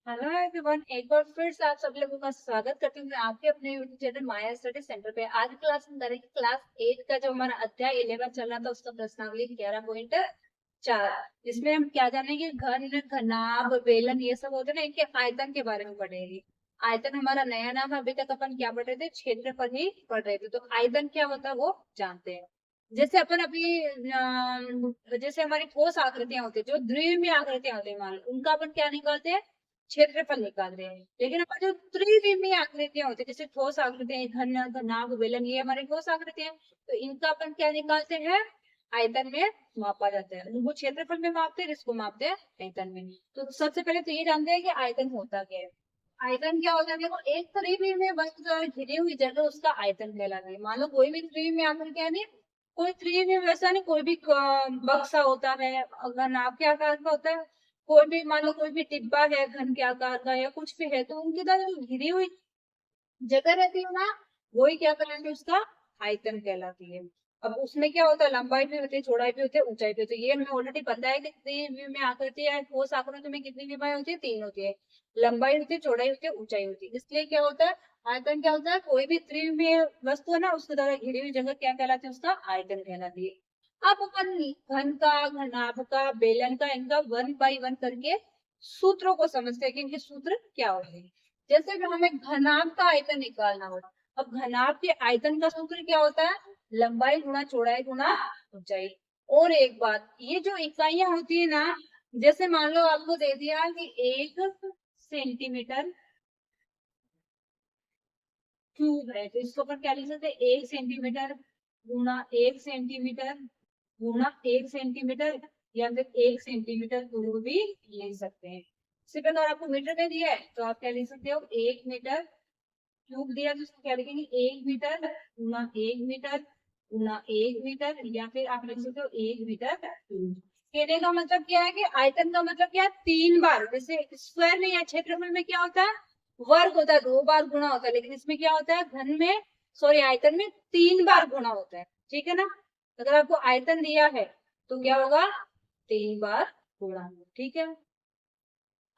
Hello everyone, एक बार फिर से आप सब लोगों का स्वागत करती हूँ मैं आपके अपने यूट्यूब चैनल माया स्टडी सेंटर पे। आज क्लास में करेंगे क्लास 8 का जो हमारा अध्याय 11 चल रहा था उसका प्रश्नावली 11.4, जिसमें हम क्या जानेंगे, घन, घनाभ, बेलन, ये सब होते हैं ना, इनके आयतन के बारे में पढ़ेंगे। आयतन हमारा नया नाम है। अभी तक अपन क्या पढ़ रहे थे, क्षेत्रफल ही पढ़ रहे थे। तो आयतन क्या होता है वो जानते हैं। जैसे अपन अभी जैसे हमारी ठोस आकृतियां होती है, जो द्विविमीय आकृतियां होती है, मान लो उनका अपन क्या निकालते हैं, क्षेत्रफल निकाल रहे हैं। लेकिन हमारे जो त्रिविमीय आकृतियां होती है, जैसे ठोस आकृतियां, घन, घनाभ, बेलन, ये हमारी ठोस आकृतियां, तो इनका अपन क्या निकालते हैं, आयतन में मापा जाता है। वो क्षेत्रफल में मापते हैं, इसको मापते हैं आयतन में। तो सबसे पहले तो ये जानते हैं कि आयतन होता क्या है। आयतन क्या होता है, देखो, एक त्रिविमीय वस्तु जो है घिरी हुई जगह, उसका आयतन कहलाता है। मान लो कोई भी त्रिविमीय आकृति, यानी कोई त्रिविमीय वैसा नहीं, कोई भी बक्सा होता है, घनाभ के आकार का होता है, कोई भी मान लो कोई भी डिब्बा है घन के आकार का या कुछ भी है, तो उनकी तरह जो घिरी हुई जगह रहती है ना, वही क्या कहलाती है, उसका आयतन कहलाती है। अब उसमें क्या होता है, लंबाई भी होती है, चौड़ाई भी होती है, ऊंचाई भी होती है। ये हमें ऑलरेडी पता है कि त्रिविमीय में आकृति है, ठोस आकृति में कितनी विमाएं होती है, तीन होती है। लंबाई होती है, चौड़ाई होती है, ऊंचाई होती है। इसलिए क्या होता है, आयतन क्या होता है, कोई भी त्रिविमीय वस्तु है ना, उसके द्वारा घिरी हुई जगह क्या कहलाती है, उसका आयतन कहलाती है। अब अपन घन का, घनाभ का, बेलन का, इनका वन बाई वन करके सूत्रों को समझते हैं कि इनके सूत्र क्या होते हैं। जैसे कि हमें घनाभ का आयतन निकालना हो, अब घनाभ के आयतन का सूत्र क्या होता है, लंबाई गुणा चौड़ाई गुणा ऊंचाई। और एक बात, ये जो इकाइयां होती है ना, जैसे मान लो आपको दे दिया कि 1 सेंटीमीटर क्यूब है, तो इसको अपन क्या लिख सकते हैं, 1 सेंटीमीटर गुणा 1 सेंटीमीटर गुणा 1 सेंटीमीटर, या फिर 1 सेंटीमीटर क्यूब भी लिख सकते हैं। सिर्फ अगर आपको मीटर में दिया है तो आप क्या लिख सकते हो, 1 मीटर क्यूब दिया तो उसको क्या लिखेंगे, 1 मीटर गुना 1 मीटर गुना 1 मीटर, या फिर आप लिख सकते हो 1 मीटर क्यूब। कहने का मतलब क्या है कि आयतन का मतलब क्या है, 3 बार। जैसे स्क्वायर में या क्षेत्रफल में क्या होता है, वर्ग होता है, 2 बार गुणा होता है, लेकिन इसमें क्या होता है, घन में, सॉरी, आयतन में 3 बार गुणा होता है। ठीक है ना। अगर आपको आयतन दिया है तो क्या होगा, 3 बार गुणा। ठीक है।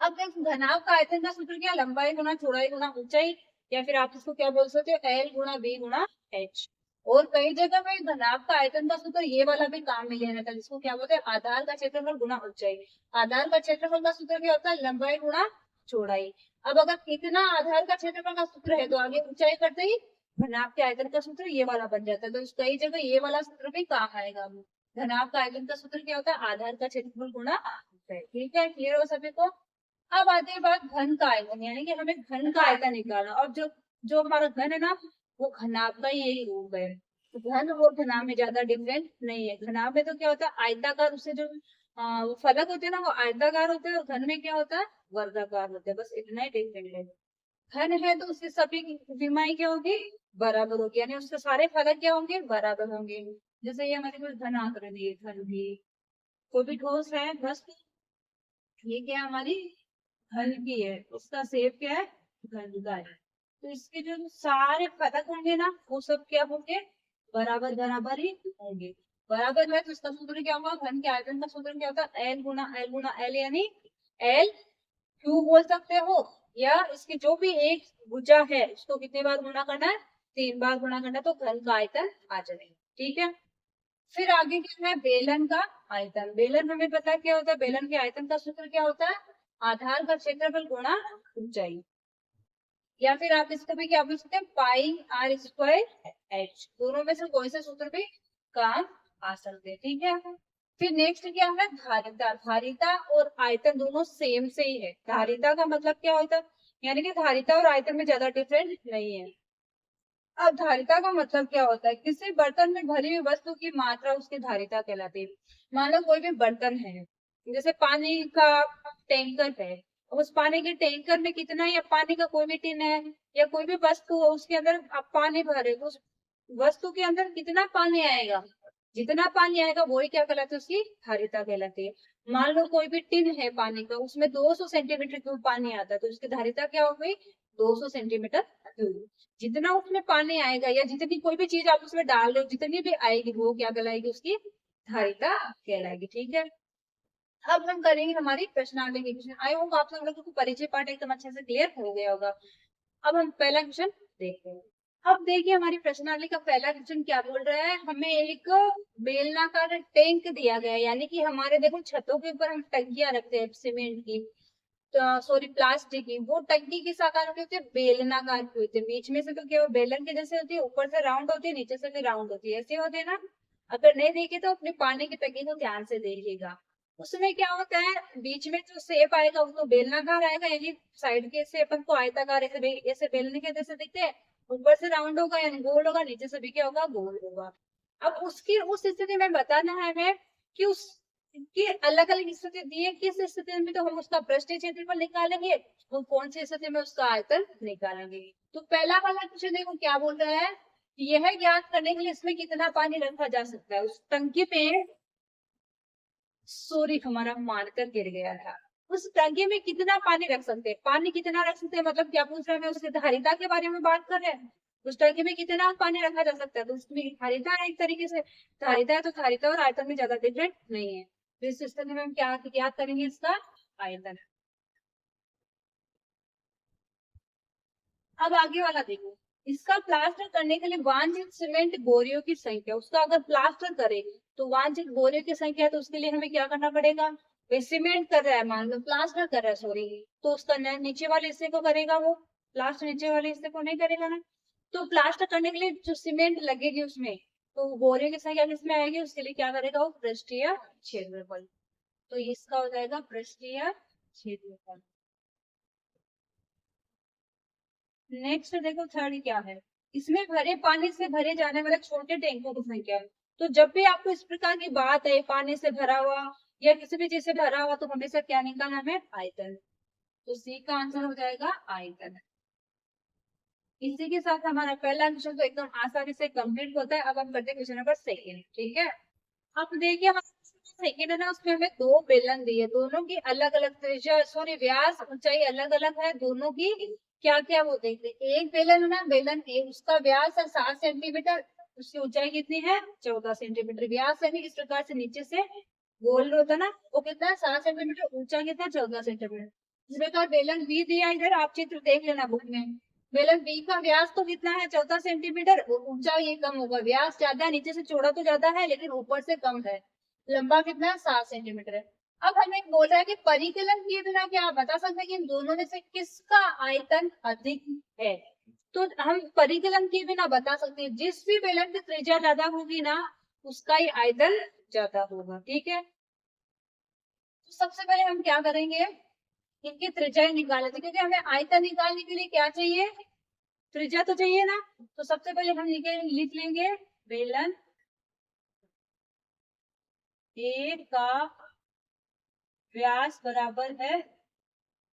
अब देख, घनाभ का आयतन का सूत्र क्या, लंबाई गुणा चौड़ाई गुणा ऊंचाई, या फिर आप इसको क्या बोल सकते हो, एल गुणा बी गुणा एच। और कई जगह पे घनाभ का आयतन का सूत्र ये वाला भी काम में लिया जाता है, जिसको क्या बोलते हैं, आधार का क्षेत्रफल गुणा ऊंचाई। आधार का क्षेत्रफल का सूत्र क्या होता है, लंबाई गुणा चौड़ाई। अब अगर इतना आधार का क्षेत्रफल का सूत्र है, तो आगे ऊंचाई करते ही घनाभ के आयतन का सूत्र ये वाला बन जाता है। तो कई जगह ये वाला सूत्र भी काम आएगा। घनाभ का आयतन का सूत्र क्या होता है, आधार का क्षेत्रफल गुणा ऊंचाई। ठीक है, क्लियर हो सभी को। अब आती है बात घन का आयतन, यानी कि हमें घन का आयतन निकालना। और जो जो हमारा घन है ना, वो घनाभ का ही यही रूप है। तो घन और घनाभ में ज्यादा डिफरेंस नहीं है। घनाभ में तो क्या होता है, आयताकार, उससे जो वो फलक होते हैं ना, वो आयताकार होते हैं, और घन में क्या होता है, वर्गाकार होते हैं। बस इतना ही डिफरेंस है। घन है तो उसकी सभी विमाएं क्या होगी, बराबर होगी, यानी उसके सारे फलक क्या होंगे, बराबर होंगे। जैसे ये हमारे पास घन आकृति है, घन भी कोई भी ठोस है, बस ये क्या है, हमारी घन की है, उसका शेप क्या है, घन का है। तो इसके जो सारे फलक होंगे ना, वो सब क्या होंगे, बराबर बराबर ही होंगे। बराबर है तो इसका सूत्र क्या होगा, घन के आयतन का सूत्र क्या होता है, एल गुना एल गुना एल, यानी एल क्यू बोल सकते हो। या इसकी जो भी एक भुजा है, उसको कितने बार गुना करना है, 3 बार गुना करना है, तो घन का आयतन आ जाएगा। ठीक है। फिर आगे क्या है, बेलन का आयतन। बेलन हमें पता है क्या होता है, बेलन के आयतन का सूत्र क्या होता है, आधार का क्षेत्रफल गुणा ऊंचाई। या फिर आप इसको भी क्या बोल सकते हैं, पाई आर स्क्वायर एच। दोनों में से कोई से सूत्र भी काम आ सकते हैं। ठीक है। फिर नेक्स्ट क्या है, धारिता। धारिता और आयतन दोनों सेम से ही है। धारिता का मतलब क्या होता है, यानी कि धारिता और आयतन में ज्यादा डिफरेंस नहीं है। अब धारिता का मतलब क्या होता है, किसी बर्तन में भरी हुई वस्तु की मात्रा उसकी धारिता कहलाती है। मान लो कोई भी बर्तन है, जैसे पानी का टैंकर है, उस पानी के टैंकर में कितना, या पानी का कोई भी टिन है, या कोई भी वस्तु है, उसके अंदर आप पानी भरे, तो उस वस्तु के अंदर कितना पानी आएगा, जितना पानी आएगा वही क्या कहलाती है, उसकी धारिता कहलाती है। मान लो कोई भी टिन है पानी का, उसमें 200 सेंटीमीटर क्यूब पानी आता है, तो उसकी धारिता क्या हो गई, 200 सेंटीमीटर क्यूब। जितना उसमें पानी आएगा, या जितनी कोई भी चीज आप उसमें डाल रहे हो, जितनी भी आएगी, वो क्या कहलाएगी, उसकी धारिता कहलाएगी। ठीक है। अब हम करेंगे हमारी प्रश्नावली की क्वेश्चन। आई होप आप सब लोगों को परिचय पाठ एकदम अच्छे से क्लियर हो गया होगा। अब हम पहला क्वेश्चन देखते हैं। अब देखिए हमारी प्रश्नावली का पहला क्वेश्चन क्या बोल रहा है, हमें एक बेलनाकार टैंक दिया गया है, यानी कि हमारे देखो छतों के ऊपर हम टंकियां रखते हैं सीमेंट की, सॉरी प्लास्टिक की, वो टंकी किस आकार की होती है, बेलनाकार की होती है। बीच में से तो केवल बेलन के जैसे होती है, ऊपर से राउंड होती है, नीचे से भी राउंड होती है, ऐसे होते हैं ना। अगर नहीं देखे तो अपने पानी की टंकी को ध्यान से देखिएगा। उसमें क्या होता है, बीच में जो शेप आएगा वो तो बेलनाकार आएगा, यानी साइड के शेप को आयताकार ऐसे बेलने के जैसे दिखते हैं। ऊपर से राउंड होगा यानी गोल होगा, नीचे से भी क्या होगा, गोल होगा। अब उसकी उस स्थिति में बताना है हमें कि उस कि अलग अलग स्थिति दी है, किस स्थिति में तो हम उसका पृष्ठीय क्षेत्रफल निकालेंगे और कौन सी स्थिति में उसका आयतन निकालेंगे। तो पहला वाला क्वेश्चन देखो क्या बोल रहा है, यह ज्ञात करने के लिए इसमें कितना पानी रखा जा सकता है। उस टंकी पे, सॉरी हमारा मार्कर गिर गया था, उस टंकी में कितना पानी रख सकते हैं, पानी कितना रख सकते हैं, मतलब क्या पूछ रहे हैं, उसकी धारिता के बारे में बात कर रहे हैं। उस टंकी में कितना पानी रखा जा सकता है, तो उसमें धारिता है, एक तरीके से धारिता है, तो धारिता और आयतन में ज्यादा डिफरेंट नहीं है। तो इस स्थिति में हम क्या याद करेंगे, इसका आयतन। अब आगे वाला देखो, इसका प्लास्टर करने के लिए वांछित सीमेंट बोरियों की संख्या, उसका अगर प्लास्टर करे तो वांछित बोरियों की संख्या है, तो उसके लिए हमें क्या करना पड़ेगा, वे सीमेंट कर रहा है, मान लो प्लास्टर कर रहा है सॉरी, तो उसका नीचे वाले हिस्से को करेगा, वो प्लास्टर नीचे वाले हिस्से को नहीं करेगा ना। तो प्लास्टर करने के लिए जो सीमेंट लगेगी उसमें, तो बोरियों की संख्या किसमें आएगी, उसके लिए क्या करेगा, वो पृष्ठीय क्षेत्रफल। तो इसका हो जाएगा पृष्ठीय क्षेत्रफल। नेक्स्ट देखो थर्ड क्या है, इसमें भरे पानी से भरे जाने वाले छोटे टैंकों की संख्या। तो जब भी आपको इस प्रकार की बात है, पानी से भरा हुआ या किसी भी चीज से भरा हुआ, तो हमेशा क्या निकालना है, आयतन। तो सी का आंसर हो जाएगा आयतन। इसी के साथ हमारा पहला क्वेश्चन तो एकदम आसानी से कंप्लीट होता है। अब हम करते हैं क्वेश्चन नंबर सेकेंड, ठीक है। अब देखिए हमारा सेकेंड है ना, उसमें हमें दो बेलन दिए, दोनों की अलग अलग त्रिज्या, सॉरी व्यास ऊंचाई अलग अलग है दोनों की। क्या क्या वो देखते हैं, एक बेलन है ना, बेलन ए, उसका व्यास है 7 सेंटीमीटर, उसकी ऊंचाई कितनी है, 14 सेंटीमीटर। व्यास है इस प्रकार से नीचे से गोल होता है ना, वो कितना है, 7 सेंटीमीटर, ऊंचा कितना, 14 सेंटीमीटर। इस प्रकार बेलन बी दिया, इधर आप चित्र देख लेना बुक में। बेलन बी का व्यास तो कितना है, 14 सेंटीमीटर, ऊंचा ये कम होगा, व्यास ज्यादा है, नीचे से चौड़ा तो ज्यादा है लेकिन ऊपर से कम है, लंबा कितना है, 7 सेंटीमीटर है। अब हमें बोल रहा है कि परिकलन किए बिना क्या आप बता सकते हैं कि इन दोनों में से किसका आयतन अधिक है। तो हम परिकलन किए बिना बता सकते हैं, जिस भी बेलन की त्रिज्या ज्यादा होगी ना, उसका ही आयतन ज्यादा होगा, ठीक है। तो सबसे पहले हम क्या करेंगे, इनकी त्रिज्या निकाल लेते, क्योंकि हमें आयतन निकालने के लिए क्या चाहिए, त्रिज्या तो चाहिए ना। तो सबसे पहले हम लिख लेंगे बेलन ए का व्यास बराबर है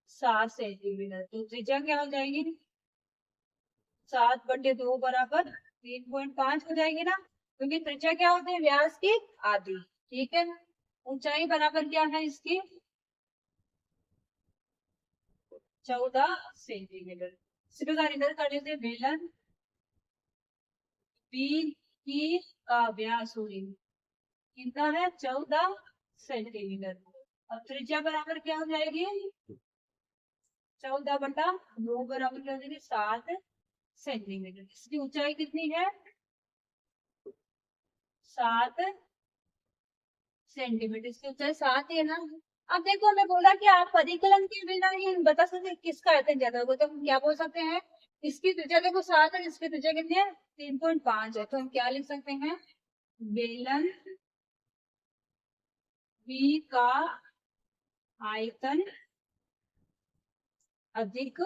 7 सेंटीमीटर, तो त्रिज्या क्या हो जाएगी, 7/2 बराबर 3.5 हो जाएगी ना, क्योंकि त्रिज्या क्या होती है, व्यास की आधी, ठीक है। ऊंचाई बराबर क्या है इसकी, 14 सेंटीमीटर। इसी प्रकार इधर कर लेते हैं, बेलन बी की का व्यास होगी कितना है, 14 सेंटीमीटर। अब त्रिज्या बराबर क्या हो जाएगी, 14/2 बराबर क्या हो जाएगी, 7 सेंटीमीटर। इसकी ऊंचाई कितनी है, 7 सेंटीमीटर, इसकी ऊंचाई 7 ही है ना। अब देखो हमें बोला कि आप परिकलन के बिना ही बता सकते हैं किसका आयतन ज्यादा होगा, तो हम क्या बोल सकते हैं, इसकी त्रिज्या देखो 7 है, इसकी त्रिज्या कितनी है, 3.5 है, तो हम क्या लिख सकते हैं, बेलन बी का आयतन अधिक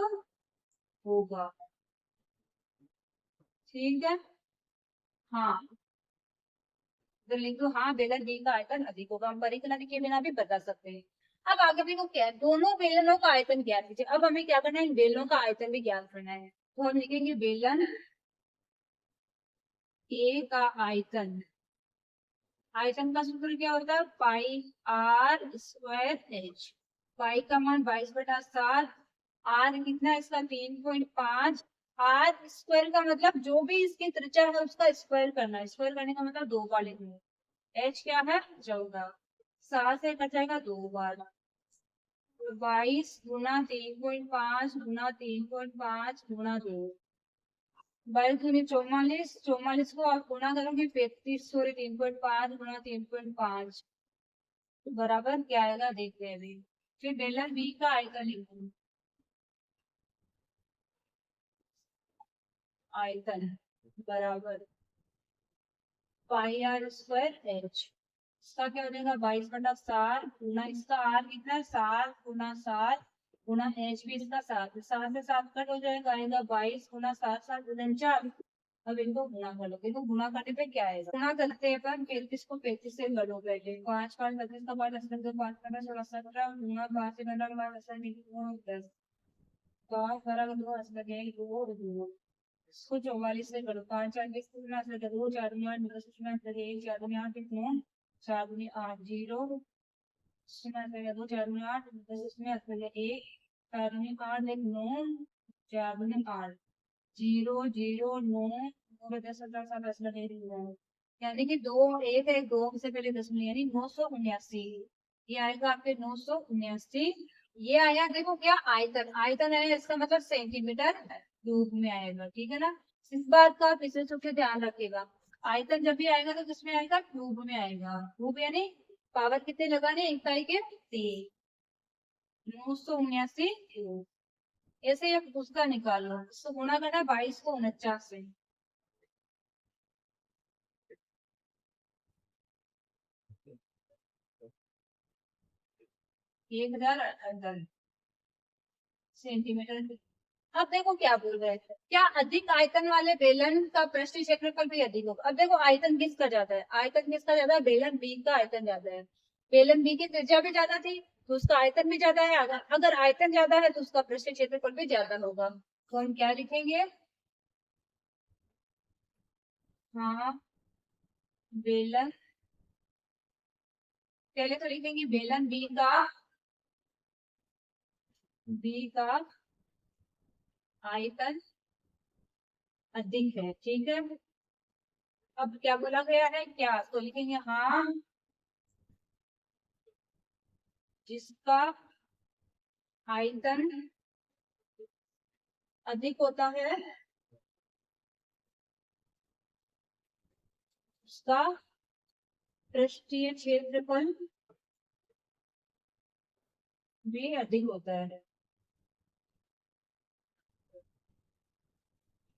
होगा, ठीक है। हाँ, तो लिख दो, हाँ बेलन बी का आयतन अधिक होगा, हम परिकलन के बिना भी बता सकते हैं। अब आगे देखो क्या है, दोनों बेलनों का आयतन ज्ञात कीजिए। अब हमें क्या करना है, इन बेलनों का आयतन भी ज्ञात करना है, तो हम लिखेंगे बेलन ए का आयतन, आयतन का सूत्र क्या होता है, पाई आर स्क्वायर एच। पाई का मान 22/7, आर कितना है इसका 3.5, आर स्क्वायर का मतलब जो भी इसकी त्रिज्या है उसका स्क्वायर करना है, स्क्वायर करने का मतलब 2 बार लिखना है। एच क्या है, 14, 7 से कट जाएगा 2 बार, 22 गुना 3.5 गुना 3.5 गुना 2, 44, 44 को आप गुना करोगे 35, सॉरी 3.5 गुना 3.5 बराबर क्या आएगा देखते हैं अभी। फिर बेलन बी का आयतन लिखो, आयतन बराबर पाई आर स्क्वायर एच। इसका क्या हो जाएगा 22/7 गुना इसका आर कितना है 7 गुना 7 गुना एच भी इसका 7, 7 से 7 कट हो जाएगा, आएगा 22 गुना 7, 7 गुना 4। अब इनको गुना कर लो, देखो गुना करने पे क्या आएगा, गुना करते हैं अपन 35 को 35 से लड़ो पहले, 5 5 32 का 5 10 5 15 16 17 गुना 5 से 15 का 10 5 12 2 लगे 2 2 इसको 44 से करो, 5 4 20 गुना से 2 4 9 10 गुना से 1 4 गुना 8 9 4 गुना 8 0 गुना से 2 4 गुना 8 10 गुना से 1 4 गुना 8 1 9 4 गुना 8 0 0 9 10 10 10 लगे 9, यानी कि 2 1 है 2 से पहले 10 यानी 979, ये आएगा आपके 979। ये आया देखो क्या आयतन, आयतन है इसका मतलब सेंटीमीटर क्यूब में आएगा, ठीक है ना। इस बात का आप विशेष रूप से ध्यान रखिएगा, आयतन जब भी आएगा तो किसमें आएगा क्यूब में आएगा, क्यूब यानी पावर कितने लगाने इकाई के 3, 979 क्यूब। ऐसे आप उसका निकाल लो, इसको गुणा करना 22 को 49 से, 1018 सेंटीमीटर। अब देखो क्या बोल रहे हैं, क्या अधिक आयतन वाले बेलन का पृष्ठीय क्षेत्रफल भी अधिक होगा। अब देखो आयतन किसका ज्यादा है, आयतन किसका ज्यादा है, बेलन बी का आयतन ज्यादा है, बेलन बी की त्रिज्या भी ज्यादा थी तो उसका आयतन भी ज्यादा है, अगर आयतन ज्यादा है तो उसका पृष्ठीय क्षेत्रफल भी ज्यादा होगा। तो हम क्या लिखेंगे, हाँ बेलन, पहले तो लिखेंगे बेलन बी का आयतन अधिक है, ठीक है। अब क्या बोला गया है क्या, तो लिखेंगे हाँ जिसका आयतन अधिक होता है उसका पृष्ठीय क्षेत्रफल भी अधिक होता है।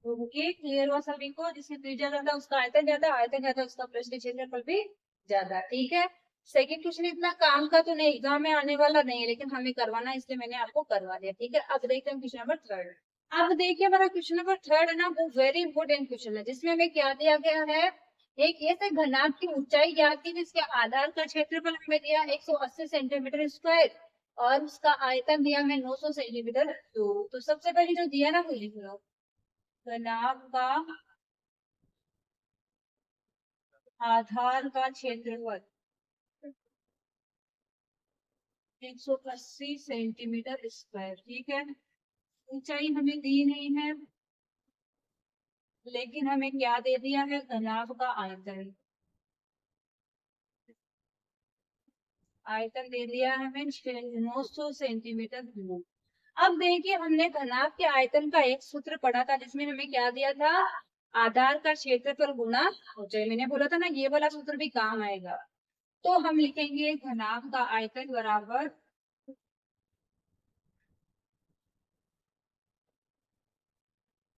तो ये क्लियर हुआ सभी को, जिसकी त्रिज्या ज्यादा उसका आयतन ज्यादा, आयतन ज्यादा उसका पृष्ठीय क्षेत्रफल भी ज्यादा, ठीक है। सेकंड क्वेश्चन इतना काम का तो नहीं, एग्जाम में आने वाला नहीं है, लेकिन हमें करवाना है इसलिए मैंने आपको करवा दिया, ठीक है। अब देखते हैं क्वेश्चन नंबर 3। अब देखिए हमारा क्वेश्चन नंबर 3 है ना, वो वेरी इंपॉर्टेंट क्वेश्चन है, जिसमें हमें क्या दिया गया है, एक ऐसे घनाभ की ऊंचाई ज्ञात की जिसके आधार का क्षेत्रफल हमें दिया 180 सेंटीमीटर स्क्वायर और उसका आयतन दिया हमें 900 सेंटीमीटर। तो सबसे पहले जो दिया ना वो लिख लो, घनाभ का आधार का क्षेत्रफल 180 सेंटीमीटर स्क्वायर, ठीक है। ऊंचाई हमें दी नहीं है, लेकिन हमें क्या दे दिया है, घनाभ का आयतन, आयतन दे दिया है हमें 900 सेंटीमीटर क्यूब। अब देखिए हमने घनाभ के आयतन का एक सूत्र पढ़ा था, जिसमें हमें क्या दिया था, आधार का क्षेत्रफल गुना ऊंचाई। मैंने बोला था ना ये वाला सूत्र भी काम आएगा। तो हम लिखेंगे घनाभ का आयतन बराबर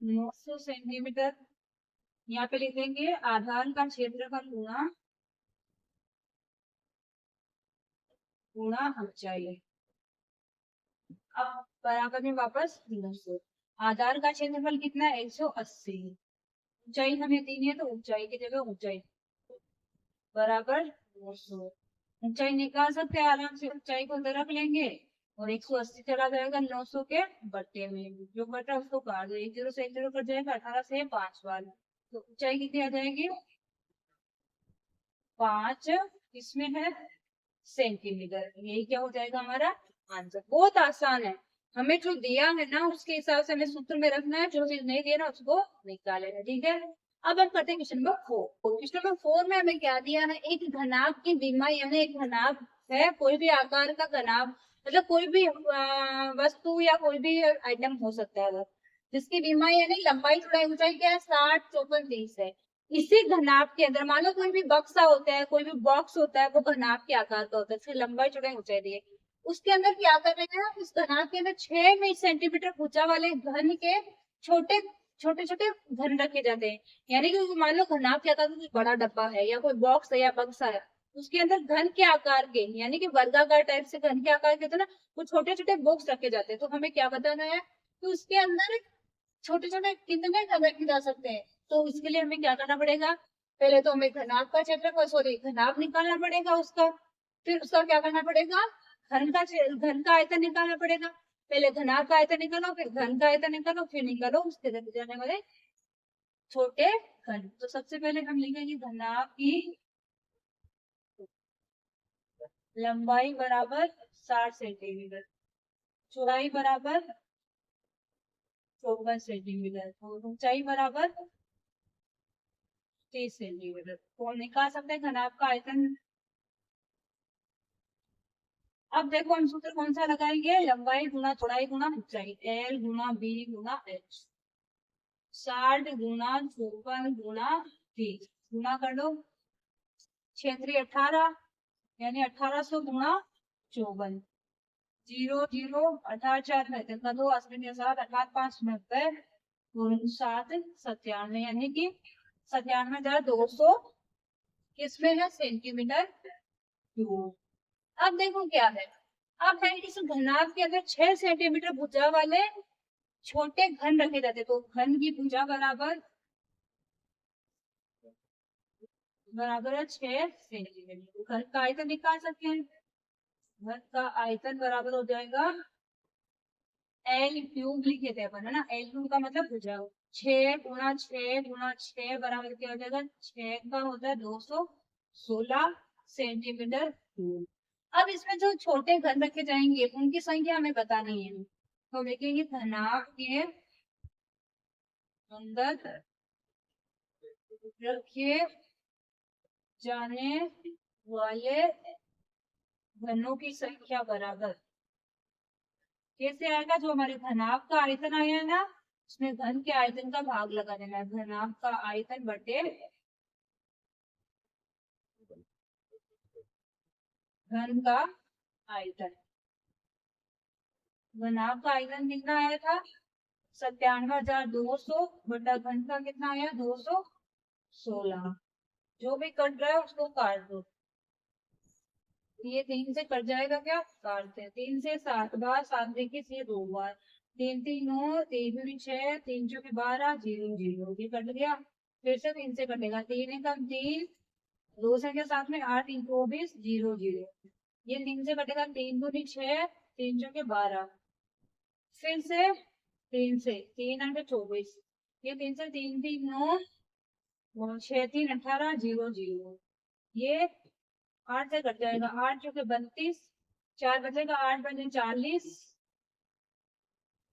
900 सेंटीमीटर, यहाँ पे लिखेंगे आधार का क्षेत्रफल गुना गुना ऊंचाई। अब बराबर में वापस 900, आधार का क्षेत्रफल कितना है 180, ऊंचाई हमें दी है तो ऊंचाई की जगह ऊंचाई बराबर 900। ऊंचाई निकाल सकते हैं आराम से, ऊंचाई को अंदर रख लेंगे और 180 चला जाएगा 900 के बट्टे में, जो बटा उसको काट दो, 1 0 से 1 0 कट जाएगा, 18 से 5 बार, तो ऊंचाई कितनी आ जाएगी 5, इसमें है सेंटीमीटर। यही क्या हो जाएगा हमारा आंसर। बहुत आसान है, हमें जो दिया है ना उसके हिसाब से हमें सूत्र में रखना है, जो चीज नहीं दिया ना उसको निकाले है, ठीक है। अब हम करते हैं क्वेश्चन नंबर 4। क्वेश्चन नंबर 4 में हमें क्या दिया है, एक घनाभ की विमा यानी एक घनाभ है कोई भी आकार का घनाभ, मतलब कोई भी वस्तु या कोई भी आइटम हो सकता है वो, जिसकी विमा यानी लंबाई चौड़ाई ऊंचाई क्या है 60, 54, 30 है। इसी घनाभ के अंदर मान लो कोई भी बक्सा होता है, कोई भी बॉक्स होता है, वो घनाभ के आकार का होता है, इसकी लंबाई चौड़ाई ऊंचाई दी है। उसके अंदर क्या कर रहे हैं, उस घनाभ के अंदर 6 सेंटीमीटर ऊंचा वाले घन के छोटे छोटे छोटे घन रखे जाते हैं। यानी कि मान लो घनाभ के आकार का कोई बड़ा डब्बा है या कोई बॉक्स है या बक्सा है, उसके अंदर घन के आकार के यानी कि वर्गाकार टाइप से घन के आकार के, तो ना वो छोटे छोटे बॉक्स रखे जाते हैं। तो हमें क्या बताना है, तो उसके अंदर छोटे छोटे कितने घन रखे जा सकते हैं। तो इसके लिए हमें क्या करना पड़ेगा, पहले तो हमें घनाभ का क्षेत्रफल सॉरी घनाभ निकालना पड़ेगा उसका, फिर उसका क्या करना पड़ेगा, घन का आयतन निकालना पड़ेगा। पहले घनाभ का आयतन निकालो, फिर घन का आयतन निकालो, फिर निकालो उसके जाने वाले छोटे घन। तो सबसे पहले हम लिखेंगे घनाभ की लंबाई बराबर 60 सेंटीमीटर, चौड़ाई बराबर 54 सेंटीमीटर और ऊंचाई बराबर 30 सेंटीमीटर। तो हम निकाल सकते हैं घनाभ का आयतन। अब देखो हम सूत्र कौन सा लगाएंगे, लंबाई गुना चौड़ाई गुना ऊंचाई, एल गुना बी गुना एच, 60 गुना 54 गुना 30 गुना कर दो, क्षेत्रीय 18 यानी 1800 गुना 54, 0 0 18 4 है का 2 अस्सी के साथ 18 5 90 7 97 यानी कि 97,200 किसमें है सेंटीमीटर क्यूब। अब देखो क्या है, अब है इस घनाभ के अंदर 6 सेंटीमीटर भुजा वाले छोटे घन रखे जाते, तो घन की भुजा बराबर बराबर है 6 सेंटीमीटर। घन का आयतन निकाल सकते हैं, घन का आयतन बराबर हो जाएगा एल क्यूब लिखे थे अपन है ना, एल क्यूब का मतलब भुजा 6 गुना 6 गुना 6 बराबर क्या हो जाएगा, 6 का होता है 216 सेंटीमीटर क्यूब। अब इसमें जो छोटे घन रखे जाएंगे उनकी संख्या हमें बतानी है, तो देखेंगे घनाभ के अंदर रखे जाने वाले घनों की संख्या बराबर कैसे आएगा, जो हमारे घनाभ का आयतन आया है ना उसमें घन के आयतन का भाग लगा देना है, घनाभ का आयतन बटे घन का आयतन। घनाभ का आयतन कितना आया था 97,200 बटा घन का कितना आया 216। जो भी कट रहा है उसको काट दो, ये 3 से कट जाएगा, क्या काटते हैं 3 से 7 बार 7 देखिए ये 2 बार 3 3 9 3 दूनी 6 3 चौके 12 0 0 ये कट गया। फिर से 3 से कटेगा 3 एकम 3 2 संख्या साथ में 8 3 24 0 0 ये 3 से कटेगा 3 दूनी 6 3 चौके 12 फिर से 3 से 3 8 24 ये 3 से 3 3 9 6 3 18 0 0 ये 8 से कट जाएगा 8 चौके 32 4 बचेगा 8 बचे 40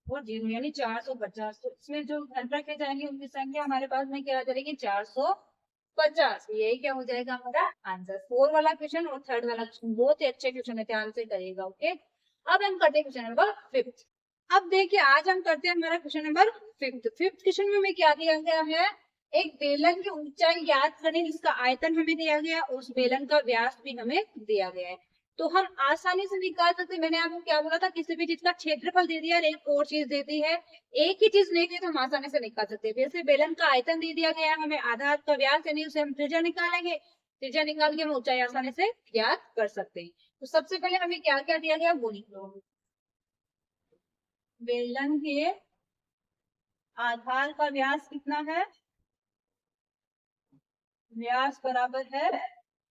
और 0 यानी 450। तो इसमें जो घन रखे जाएंगे उनकी संख्या हमारे पास में क्या आ जाएगी 450। यही क्या हो जाएगा हमारा आंसर। 4 वाला क्वेश्चन और 3rd वाला क्वेश्चन बहुत ही अच्छे क्वेश्चन है, ध्यान से करिएगा। ओके अब हम करते हैं क्वेश्चन नंबर 5। अब देखिए आज हम करते हैं हमारा क्वेश्चन नंबर 5 क्वेश्चन में हमें क्या दिया गया है, एक बेलन की ऊंचाई ज्ञात करें जिसका आयतन हमें दिया गया और उस बेलन का व्यास भी हमें दिया गया है। तो हम आसानी से निकाल सकते हैं। मैंने आपको क्या बोला था, किसी भी चीज का क्षेत्रफल दे दिया और एक और चीज दे दी है, एक ही चीज नहीं दी तो हम आसानी से निकाल सकते हैं। जैसे बेलन का आयतन दे दिया गया, हमें आधार का व्यास यानी उसे हम त्रिज्या निकालेंगे, त्रिज्या निकाल के हम ऊंचाई आसानी से ज्ञात कर सकते हैं। तो सबसे पहले हमें क्या क्या दिया गया वो लिख लो, बेलन के आधार का व्यास कितना है, व्यास बराबर है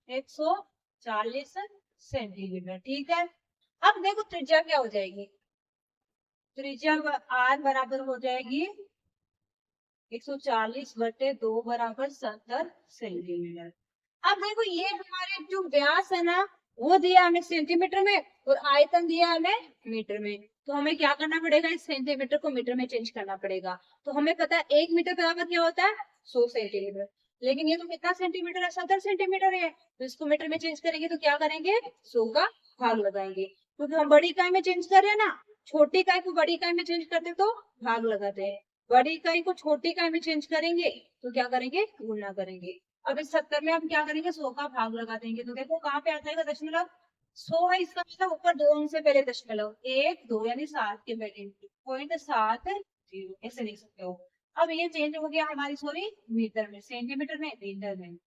140 सेंटीमीटर। ठीक है अब देखो त्रिज्या क्या हो जाएगी, त्रिज्या आर बराबर हो जाएगी 140 बटे 2 बराबर 70 सेंटीमीटर। अब देखो ये हमारे जो व्यास है ना वो दिया हमें सेंटीमीटर में और आयतन दिया हमें मीटर में। तो हमें क्या करना पड़ेगा, इस सेंटीमीटर को मीटर में चेंज करना पड़ेगा। तो हमें पता है 1 मीटर बराबर क्या होता है 100 सेंटीमीटर। लेकिन ये तो कितना सेंटीमीटर है, 70 सेंटीमीटर है, तो इसको मीटर में चेंज करेंगे तो क्या करेंगे, 100 का भाग लगाएंगे, क्योंकि हम बड़ी इकाई में चेंज कर रहे हैं ना, छोटी इकाई को बड़ी इकाई में चेंज करते तो भाग लगाते हैं, बड़ी इकाई को छोटी इकाई में चेंज करेंगे तो क्या करेंगे, गुणा करेंगे। अब इस 70 में हम क्या करेंगे, 100 का भाग लगा देंगे, तो देखो कहाँ पे आ जाएगा दशमलव, 100 है इसका मतलब ऊपर 2 अंक से पहले दशमलव, 1 2 यानी 7 के पहले 0.70 ऐसे लिख सकते हो। अब ये चेंज हो गया हमारी, सॉरी मीटर में, सेंटीमीटर में मीटर में,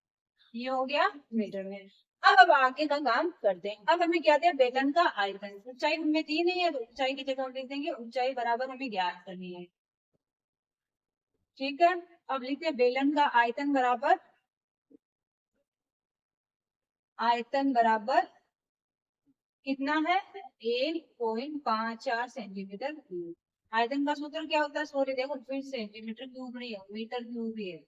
ये हो गया मीटर में। अब आगे का काम करते हैं। अब हमें क्या दिया, बेलन का आयतन, ऊंचाई हमें दी नहीं है तो ऊंचाई की जगह हम लिख देंगे ऊंचाई बराबर हमें ज्ञात करनी है, ठीक है। अब लिखते हैं बेलन का आयतन बराबर, आयतन बराबर कितना है, 1.54 सेंटीमीटर क्यूब। आयतन का सूत्र क्या होता है, सॉरी देखो फिर सेंटीमीटर क्यूब नहीं है, मीटर क्यूब ही है।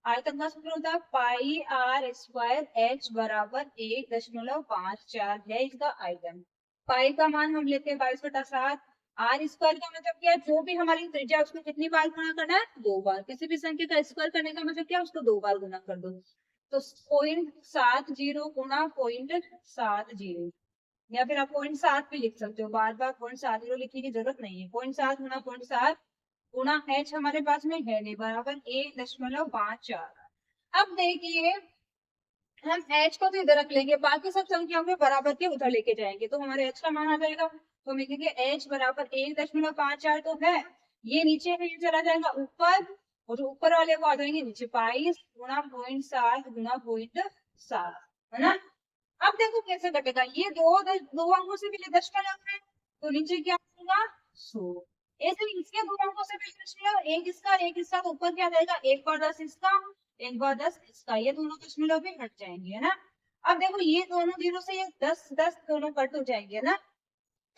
आयतन का सूत्र होता है पाई आर स्क्वायर एच बराबर 1.54 है इसका आयतन। पाई का मान हम लेते हैं 22/7, आर स्क्वायर का मतलब क्या है, जो भी हमारी त्रिज्या उसको कितनी बार गुणा करना है, 2 बार, किसी भी संख्या का स्क्वायर करने का मतलब क्या है, उसको 2 बार गुणा कर दो, तो 0.70 गुणा 0.70, या फिर आप 0.7 भी लिख सकते हो, बार बार 0.70 लिखने की जरूरत नहीं है, 0.7 गुणा 0.7 गुणा एच हमारे पास में है नहीं, बराबर 1.54। अब देखिए हम एच को तो इधर रख लेंगे, बाकी सब संख्याओं के बराबर के उधर लेके जाएंगे तो हमारे एच का मान आ जाएगा, तो हम लिखेंगे एच बराबर 1.54 तो है, ये नीचे है ये चला जाएगा ऊपर, और जो ऊपर वाले को आ जाएंगे नीचे, 22 गुणा 0.7 गुणा 0.7, है ना। अब देखो कैसे कटेगा, ये दो अंकों से पहले दशमलव है तो नीचे क्या होगा, 100, ऐसे ही इसके दो अंकों से पहले दशमलव, एक इसका तो ऊपर क्या जाएगा, 1/10 इसका, 1/10 इसका, ये दोनों दशमलव भी हट जाएंगे, है ना। अब देखो ये दोनों जीरो से ये 10 दोनों कट हो जाएंगे, है ना।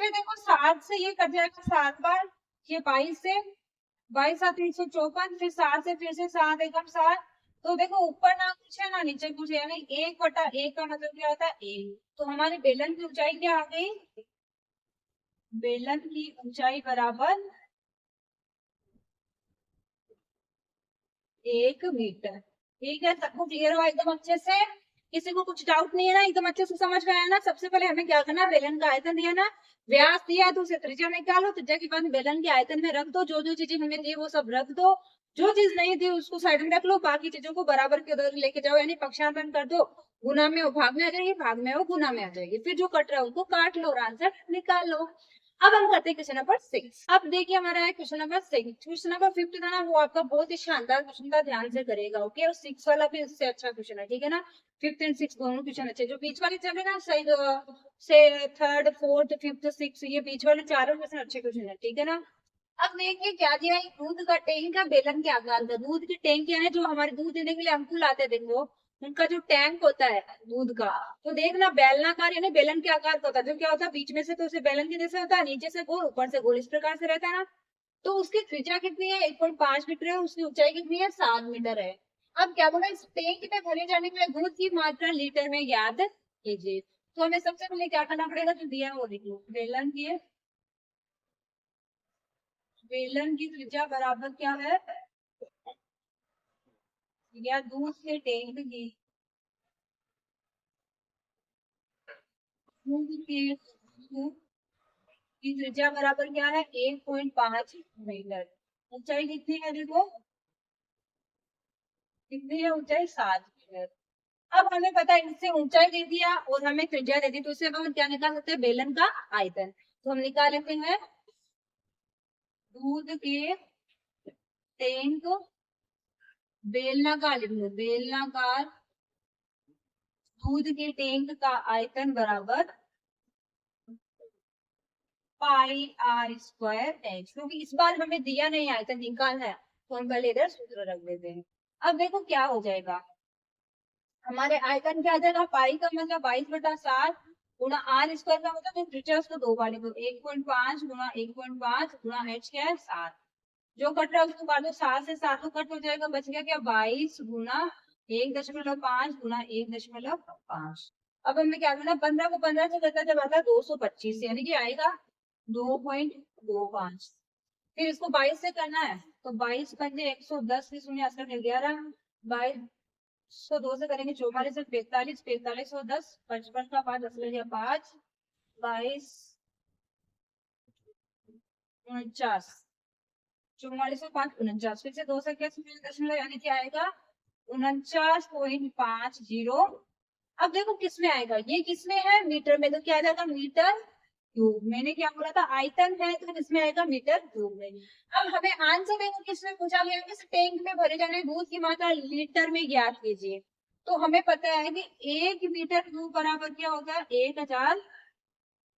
फिर देखो 7 से ये कट जाएगा 7 बार, ये 22 से, 22 7 154, फिर 7 से फिर से 7 एकम 7, तो देखो ऊपर ना कुछ है ना नीचे कुछ है, यानी 1/1 का मतलब क्या होता है, 1, तो हमारे बेलन की ऊंचाई क्या आ गई, बेलन की ऊंचाई बराबर 1 मीटर, ठीक है। सबको क्लियर हुआ एकदम अच्छे से, किसी को कुछ डाउट नहीं है ना, एकदम अच्छे से समझ में आया ना। सबसे पहले हमें क्या करना, बेलन का आयतन दिया ना, व्यास दिया तो उसे त्रिज्या निकालो, त्रिज्या के बाद बेलन के आयतन में रख दो, जो जो चीजें हमें दी वो सब रख दो, जो चीज नहीं दी उसको साइड में रख लो, बाकी चीजों को बराबर के उधर लेके जाओ, यानी पक्षांतरण कर दो, गुना में वो भाग में आ जाएगी, भाग में वो गुना में आ जाएगी, फिर जो कट रहा है उनको काट लो और आंसर निकाल लो। अब हम करते हैं क्वेश्चन नंबर 6। अब देखिए हमारा है क्वेश्चन नंबर 6, क्वेश्चन नंबर 5 था ना, वो आपका बहुत ही शानदार क्वेश्चन था, ध्यान से करेगा, ओके। और 6 वाला भी इससे अच्छा क्वेश्चन है, ठीक है ना। 5th एंड 6 दोनों क्वेश्चन अच्छे, जो बीच वाले चल रहे ना सही से 3rd 4th 5th 6th, ये बीच वाले चारों क्वेश्चन अच्छे क्वेश्चन है, ठीक है ना। अब देखिए क्या दिया है, दूध का टैंक का बेलन के आकार का, दूध के टैंक क्या है, जो हमारे दूध देने के लिए अंकुल आते हैं, देखो उनका जो टैंक होता है दूध का, तो देखना बेलनाकार यानी बेलन के आकार का होता है, जो क्या होता है बीच में से तो उसे बेलन के जैसे होता है, नीचे से गोल ऊपर से गोल, इस प्रकार से रहता है ना। तो उसकी त्रिज्या कितनी है, 1.5 मीटर है, उसकी ऊंचाई कितनी है, 7 मीटर है। अब क्या बोला, इस टैंक में भरे जाने के लिए दूध की मात्रा लीटर में ज्ञात कीजिए, तो हमें सबसे पहले क्या करना पड़ेगा, जो दिया है वो लिख लो, बेलन की त्रिज्या बराबर क्या है, या दूध के टैंक की त्रिज्या बराबर क्या है, 1.5 मीटर। ऊंचाई कितनी है, देखो कितनी है ऊंचाई, 7 मीटर। अब हमें पता है इससे ऊंचाई दे दिया और हमें त्रिज्या दे दी, तो इससे हम क्या निकाल सकते हैं, बेलन का आयतन, तो हम निकाल लेते हैं दूध के टैंक, बेलनाकार लिख लो, बेलनाकार दूध के टैंक का आयतन बराबर पाई आर स्क्वायर एच, क्योंकि इस बार हमें दिया नहीं आयतन निकालना है, तो हम पहले इधर सूत्र रख देते हैं। अब देखो क्या हो जाएगा, हमारे आयतन क्या आ जाएगा, पाई का मतलब 22/7 गुणा आर स्क्वायर का मतलब त्रिज्या उसको 2 बार लिखो, 1.5 गुणा 1.5 गुणा एच क्या है 7, जो कट रहा है उसको काट दो, 7 से 7 तो कट हो जाएगा, बच गया क्या 22 गुणा 1.5 गुणा 1.5। अब हमें क्या करना, 15 को 15 से करता जब आता है 225, यानी कि आएगा 2.25। फिर इसको 22 से करना है, तो 22 पंजे 110 की 0 11, 22 इसको 2 से करेंगे 44 से 45, 45 और 10, 55 का 5, 10 लग गया 5, 22, 49, 44 और 5, 49, फिर से 2 से क्या दशमलव यानी क्या आएगा 49.50। अब देखो किसमें आएगा, ये किसमें है मीटर में, तो क्या आ जाएगा मीटर क्यूब। मैंने क्या बोला था आयतन है तो किसमें आएगा मीटर क्यूब में। अब हमें आंसर देखो किसमें पूछा गया है, टैंक में भरे जाने दूध की मात्रा लीटर में ज्ञात कीजिए। तो हमें पता है कि 1 मीटर क्यूब बराबर क्या होगा 1000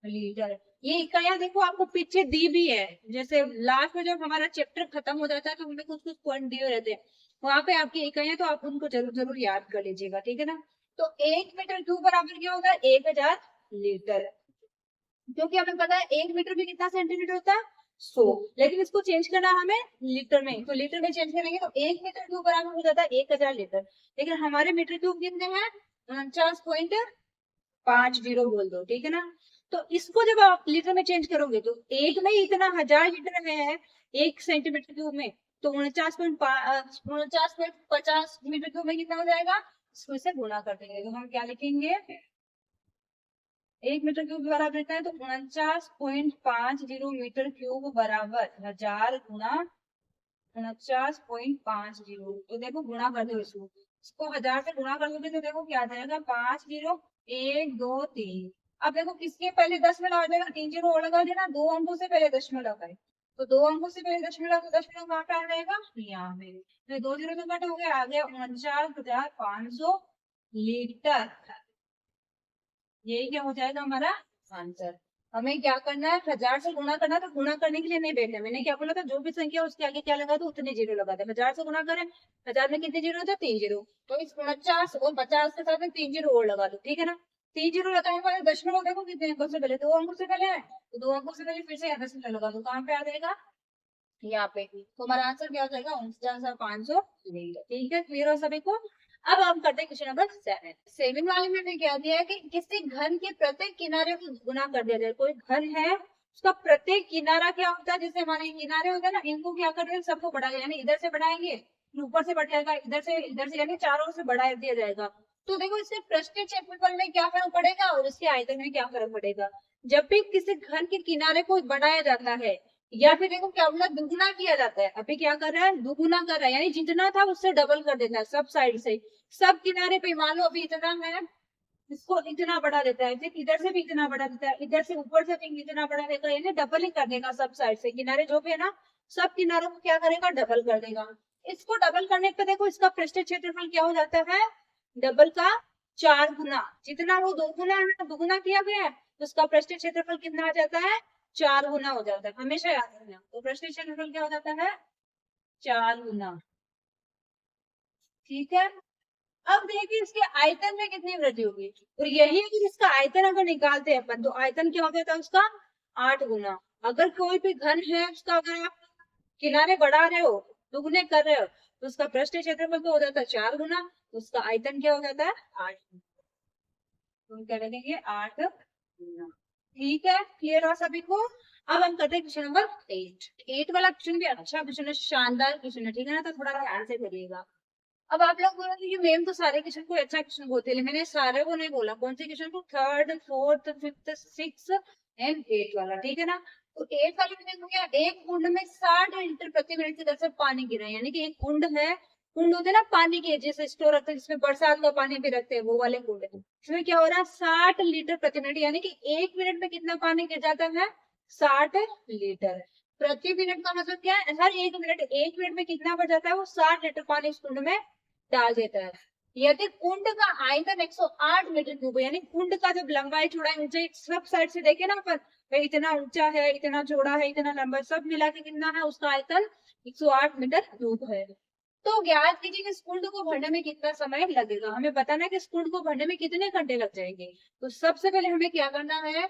लीटर। ये इकाइयां देखो आपको पीछे दी भी है, जैसे लास्ट में जब हमारा चैप्टर खत्म हो जाता है तो हमें कुछ कुछ पॉइंट दिए रहते हैं, वहां पे आपकी इकाइयां, तो आप उनको जरूर जरूर याद कर लीजिएगा, ठीक है ना। तो 1 मीटर क्यूब बराबर क्या होगा 1000 लीटर, क्योंकि हमें पता है 1 मीटर में कितना सेंटीमीटर होता है 100, लेकिन इसको चेंज करना हमें लीटर में, तो लीटर में चेंज करेंगे तो 1 मीटर क्यूब बराबर हो जाता है 1000 लीटर। लेकिन हमारे मीटर क्यूब कितने हैं 49.50 बोल दो, ठीक है ना। तो इसको जब आप लीटर में चेंज करोगे तो एक में ही इतना 1000 लीटर में है 1 सेंटीमीटर क्यूब में, तो 49.50 मीटर क्यूब में कितना हो जाएगा, इसको इससे गुणा कर देंगे तो हम क्या लिखेंगे 1 मीटर क्यूब बराबर रहता है तो 49.50 मीटर क्यूब बराबर 1000 गुना 49.50। तो देखो गुणा कर दो इसको 1000 से गुणा कर दोगे तो देखो क्या आ जाएगा 50 1 2 3। अब देखो किसके पहले दशमलव आ जाएगा 3 जीरो और लगा देना, 2 अंकों से पहले दशमलव है तो 2 अंकों से पहले दशमलव, तो दशमलव कहाँ पे आ जाएगा यहाँ पे, तो 2 जीरो तो कट हो गया, आ गया 49,500 लीटर। यही क्या हो जाएगा हमारा आंसर। हमें क्या करना है 1000 से गुणा करना, तो गुणा करने के लिए नहीं बैठे, मैंने क्या बोला था जो भी संख्या उसके आगे क्या लगा दो उतने जीरो लगा दे। 1000 से गुणा करें 1000 में कितने जीरो होते 3 जीरो, तो इस 49 और 50 के साथ में 3 जीरो और लगा दो, ठीक है ना। 3 जीरो लगाने वाले दशमलव देखो कितने अंकों से पहले 2 अंकों से पहले है, तो 2 अंकों से पहले फिर से यहाँ दशमलव लगा दो, कहाँ पे आ जाएगा यहाँ पे, तो हमारा आंसर क्या हो जाएगा 49,500 लीटर। ठीक है, क्लियर हो सभी को। अब हम करते हैं क्वेश्चन नंबर 7। 7 वाले में हमें क्या दिया है कि किसी घन के प्रत्येक किनारे को गुना कर दिया जाए। कोई घन है उसका प्रत्येक किनारा क्या होता है, जैसे हमारे किनारे होते हैं ना, इनको क्या कर दें सबको बढ़ा यानी इधर से बढ़ाएंगे ऊपर से बढ़ जाएगा, इधर से यानी चारों से बढ़ा दिया जाएगा। तो देखो इससे पृष्ठीय क्षेत्रफल में क्या फर्क पड़ेगा और इसके आयतन में क्या फर्क पड़ेगा। जब भी किसी घन के किनारे को बढ़ाया जाता है या फिर देखो क्या बोला दुगुना किया जाता है, अभी क्या कर रहा है दुगुना कर रहा है, यानी जितना था उससे डबल कर देता है सब साइड से, सब किनारे पे मान लो अभी इतना है इसको इतना बढ़ा देता है, फिर इधर से भी इतना बढ़ा देता है, इधर से ऊपर से भी इतना बढ़ा देगा, यानी डबल ही कर देगा सब साइड से, किनारे जो भी है ना सब किनारों को क्या करेगा डबल कर देगा। इसको डबल करने पे देखो इसका पृष्ठीय क्षेत्रफल क्या हो जाता है डबल का 4 गुना, जितना वो 2 गुना है दुगुना किया गया है तो उसका पृष्ठीय क्षेत्रफल कितना आ जाता है 4 गुना हो जाता है, हमेशा याद रखना। तो पृष्ठीय क्षेत्रफल क्या हो जाता है 4 गुना, ठीक है। अब देखिए इसके आयतन में कितनी वृद्धि होगी, और यही अगर इसका आयतन अगर निकालते हैं अपन तो आयतन क्या हो जाता है उसका 8 गुना। अगर कोई भी घन है उसका अगर आप किनारे बढ़ा रहे हो दुगने कर रहे हो तो उसका पृष्ठीय क्षेत्रफल तो हो जाता है 4 गुना, तो उसका आयतन क्या हो जाता है 8 गुना, तो हम क्या लिखेंगे 8 गुना। ठीक है, क्लियर हो सभी को। अब हम करते हैं क्वेश्चन नंबर 8 वाला क्वेश्चन भी अच्छा क्वेश्चन है, शानदार क्वेश्चन है, ठीक है ना, तो थोड़ा ध्यान से करिएगा। अब आप लोग बोलोगे कि मैम तो सारे क्वेश्चन को अच्छा क्वेश्चन बोलते हैं, मैंने सारे को नहीं बोला, कौन से क्वेश्चन को 3rd 4th 5th 6th and 8 वाला, ठीक है ना। तो 8 वाले में देखो क्या एक कुंड में 60 लीटर प्रति मिनट की दर से पानी गिर रहा है, यानी कि एक कुंड है, कुंड होते हैं ना पानी के जैसे स्टोर रखते हैं जिसमें बरसात का पानी भी रखते हैं वो वाले कुंड है, इसमें क्या हो रहा है 60 लीटर प्रति मिनट, यानी कि 1 मिनट में कितना पानी गिर जाता है 60 लीटर प्रति मिनट। का मतलब क्या है हर 1 मिनट में कितना बढ़ जाता है वो 60 लीटर पानी इस कुंड में डाल देता है। यदि कुंड का आयतन 108 मीटर क्यूब है, यानी कुंड का जब लंबाई चौड़ाई ऊंचाई सब साइड से देखे ना अपन भाई इतना ऊंचा है इतना चौड़ा है इतना लंबा सब मिला के कितना है उसका आयतन 108 मीटर क्यूब है। तो ज्ञात कीजिए कि इस कुंड को भरने में कितना समय लगेगा, हमें बताना है कि इस कुंड को भरने में कितने घंटे लग जाएंगे। तो सबसे पहले हमें क्या करना है,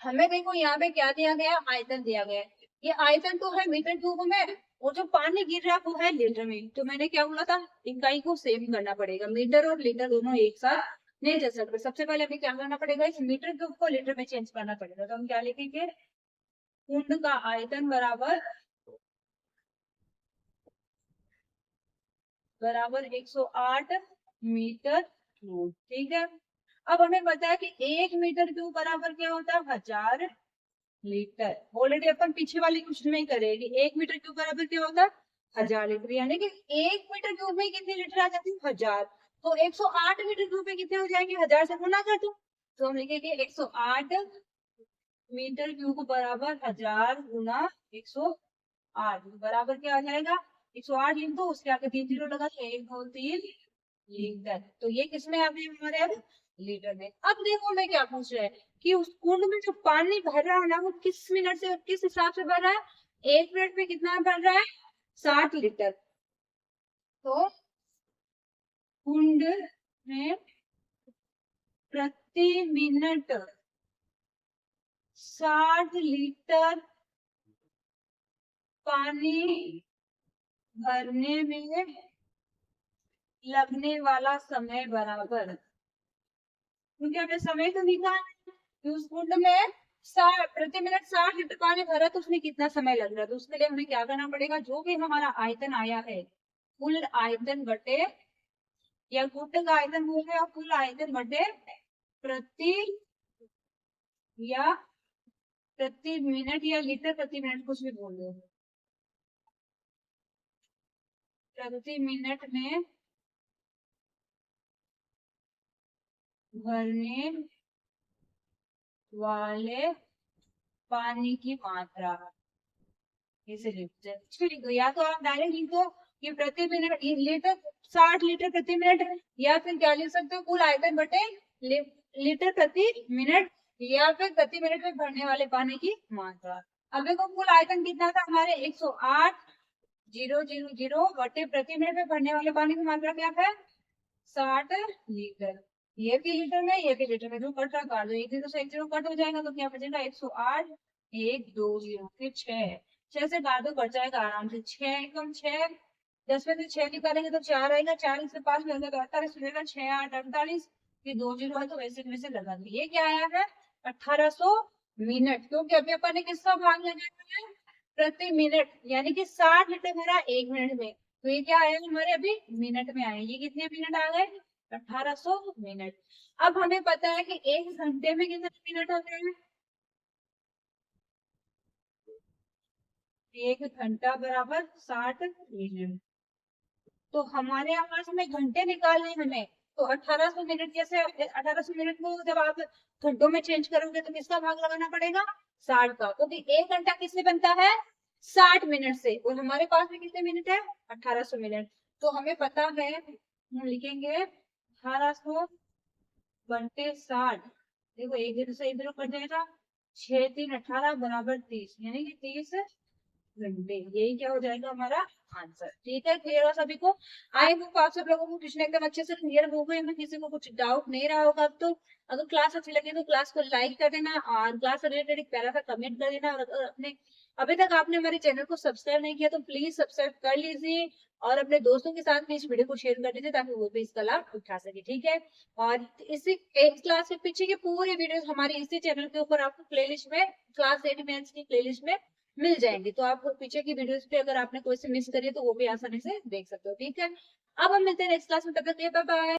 हमें देखो यहाँ पे क्या दिया गया आयतन दिया गया है, ये आयतन तो है मीटर क्यूब में और जो पानी गिर रहा है वो है लीटर में, तो मैंने क्या बोला था इकाई को सेम करना पड़ेगा, मीटर और लीटर दोनों एक साथ नहीं चल सकते। सबसे पहले हमें क्या करना पड़ेगा इस मीटर क्यूब को लीटर में चेंज करना पड़ेगा, तो हम क्या लिखेंगे कुंड का आयतन बराबर बराबर 108 मीटर क्यूब। ठीक है, अब हमें पता है कि 1 मीटर क्यूब बराबर क्या होता है, 1000 लीटर। ऑलरेडी अपन पीछे वाली क्वेश्चन में ही करेगी। 1 मीटर क्यूब बराबर क्या होता है, 1000 लीटर, यानी कि 1 मीटर क्यूब में कितनी लीटर आ जाती है, 1000। तो 108 मीटर क्यूब में कितने हो जाएंगे, 1000 से गुना कर दो, तो हम लिखेंगे 108 मीटर क्यूब बराबर 1000 गुना 108 बराबर क्या आ जाएगा, 108 इंटू उसके आगे 3 जीरो लगा, 1 2 3 लीटर। तो ये किसमें आ गए हमारे, अब लीटर में। अब देखो हमें क्या पूछ रहा है कि उस कुंड में जो पानी भर रहा है ना, वो किस मिनट से किस हिसाब से भर रहा है, 1 मिनट में कितना भर रहा है, 60 लीटर। तो कुंड में प्रति मिनट 60 लीटर पानी भरने में लगने वाला समय बराबर, क्योंकि हमें समय तो निकालना है, उस कुंड में प्रति मिनट 60 लीटर पानी भरा, तो उसमें कितना समय लग रहा है। तो उसके लिए हमें क्या करना पड़ेगा, जो भी हमारा आयतन आया है, कुल आयतन बटे, या कुंड का आयतन बोल रहे, कुल आयतन बटे प्रति, या प्रति मिनट, या लीटर प्रति मिनट, कुछ भी बोल दो, प्रति मिनट में भरने वाले पानी की मात्रा, इसे लिखते हैं। इसको लिखो, या तो आप डायरेक्ट लिखो कि प्रति मिनट लीटर, 60 लीटर प्रति मिनट, या फिर क्या लिख सकते हो, कुल आयतन बटे लीटर प्रति मिनट, या फिर प्रति मिनट में भरने वाले पानी की मात्रा। अब देखो कुल आयतन कितना था हमारे, 108,000 बटे प्रति मिनट में भरने वाले पानी की मात्रा क्या है, 60 लीटर। ये भी लीटर में, ये भी लीटर में, जो कट रहा काट दो, एक जीरो से एक जीरो कट हो जाएगा, तो क्या बचेगा, 108 1 2 0 फिर 6 से काट दो, कट जाएगा आराम से, 6 एकम 6, 10 में से 6 निकालेंगे तो 4 आएगा, 40 से 5 में तो 48 मिलेगा, 6 8 48, फिर 2 जीरो है तो वैसे लगा दो। ये क्या आया है, 1800 मिनट, क्योंकि अभी अपन ने किसका भाग लगाया है, प्रति मिनट, यानी कि 60 लीटर भरा 1 मिनट में, तो ये क्या आया हमारे अभी मिनट में आए, ये कितने मिनट आ गए, 1800 मिनट। अब हमें पता है कि 1 घंटे में कितने मिनट होते हैं, 1 घंटा बराबर 60 मिनट। तो हमारे यहाँ हमें घंटे निकालने हमें, तो 1800 मिनट, जैसे 1800 मिनट को जब आप घंटों में चेंज करोगे तो किसका भाग लगाना पड़ेगा, 60 का, क्योंकि 1 घंटा किससे बनता है, 60 मिनट से, और हमारे पास में कितने मिनट है, 1800 मिनट। तो हमें पता है, हम लिखेंगे 1800 बंटे 60, देखो एक जीरो से एक जीरो कट जाएगा, 6 3 18 बराबर 30, यानी कि 30 घंटे, यही क्या हो जाएगा हमारा आंसर। ठीक है, क्लियर हो सभी को, आई होप आप सब लोगों को क्वेश्चन एकदम अच्छे से क्लियर हो गए हैं, किसी को कुछ डाउट नहीं रहा होगा। तो अगर क्लास अच्छी लगे तो क्लास को लाइक कर देना, और क्लास से रिलेटेड एक प्यारा सा कमेंट कर देना, और अगर अपने अभी तक आपने हमारे चैनल को सब्सक्राइब नहीं किया तो प्लीज सब्सक्राइब कर लीजिए, और अपने दोस्तों के साथ भी इस वीडियो को शेयर कर दीजिए, ताकि वो भी इसका लाभ उठा सके। ठीक है, और इसी क्लास के पीछे के पूरे वीडियोस हमारे इसी चैनल के ऊपर आपको प्लेलिस्ट में, क्लास 8 मैथ्स की प्लेलिस्ट में मिल जाएंगे, तो आप पीछे की वीडियोस पे अगर आपने कोई से मिस करी है तो वो भी आसानी से देख सकते हो। ठीक है, अब हम मिलते हैं नेक्स्ट क्लास में, तब तक के लिए बाय बाय।